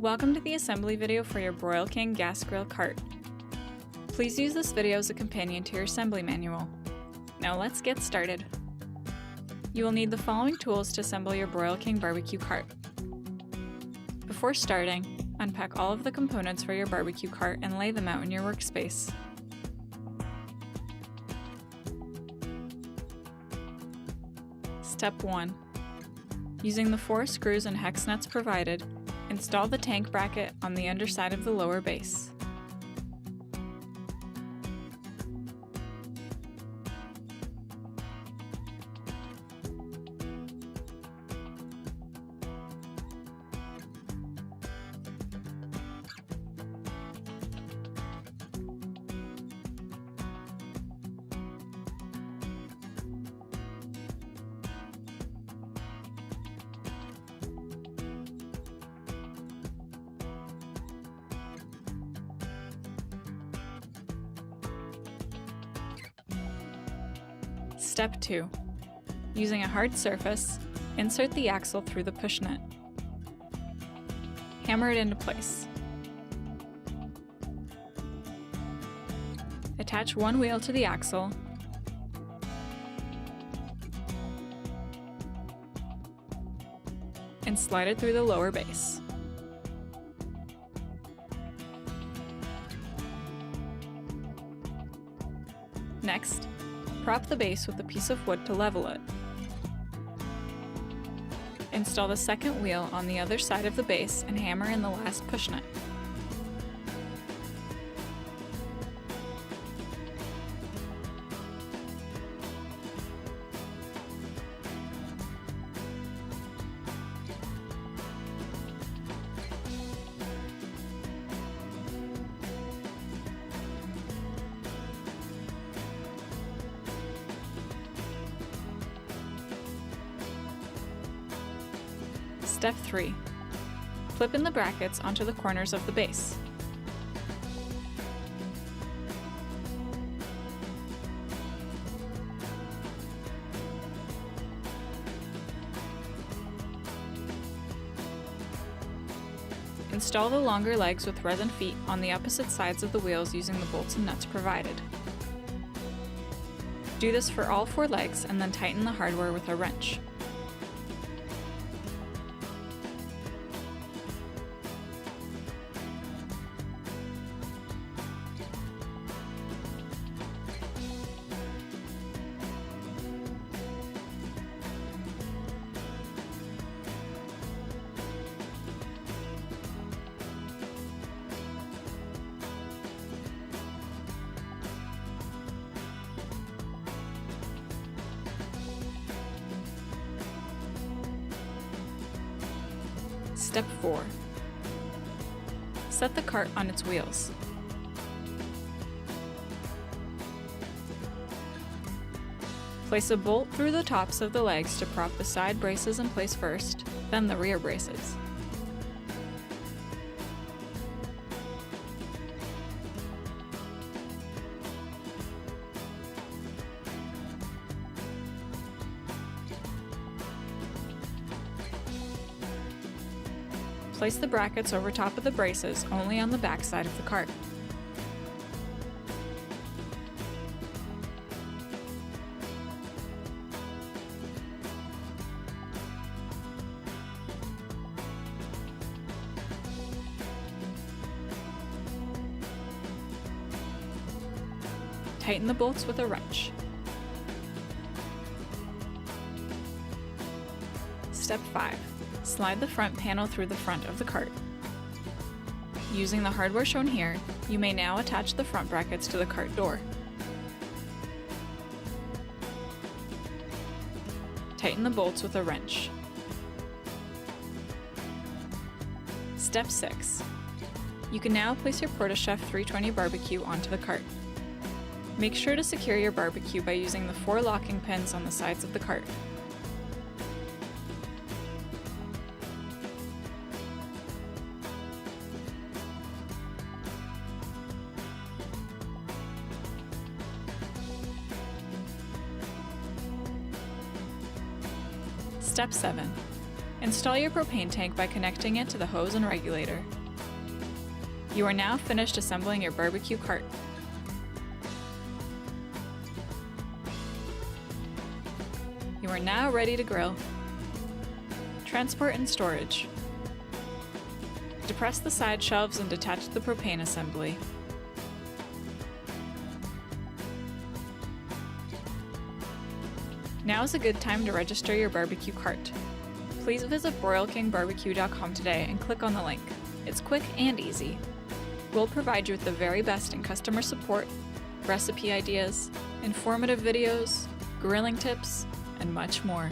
Welcome to the assembly video for your Broil King gas grill cart. Please use this video as a companion to your assembly manual. Now let's get started. You will need the following tools to assemble your Broil King barbecue cart. Before starting, unpack all of the components for your barbecue cart and lay them out in your workspace. Step 1. Using the 4 screws and hex nuts provided, install the tank bracket on the underside of the lower base. Step 2. Using a hard surface, insert the axle through the push nut. Hammer it into place. Attach one wheel to the axle and slide it through the lower base. Next, prop the base with a piece of wood to level it. Install the second wheel on the other side of the base and hammer in the last push nut. Step 3. Clip in the brackets onto the corners of the base. Install the longer legs with resin feet on the opposite sides of the wheels using the bolts and nuts provided. Do this for all 4 legs and then tighten the hardware with a wrench. Step 4. Set the cart on its wheels. Place a bolt through the tops of the legs to prop the side braces in place first, then the rear braces. Place the brackets over top of the braces only on the back side of the cart. Tighten the bolts with a wrench. Step 5. Slide the front panel through the front of the cart. Using the hardware shown here, you may now attach the front brackets to the cart door. Tighten the bolts with a wrench. Step 6. You can now place your Porta-Chef 320 barbecue onto the cart. Make sure to secure your barbecue by using the 4 locking pins on the sides of the cart. Step 7. Install your propane tank by connecting it to the hose and regulator. You are now finished assembling your barbecue cart. You are now ready to grill. Transport and storage. Depress the side shelves and detach the propane assembly. Now is a good time to register your barbecue cart. Please visit broilkingbarbecue.com today and click on the link. It's quick and easy. We'll provide you with the very best in customer support, recipe ideas, informative videos, grilling tips, and much more.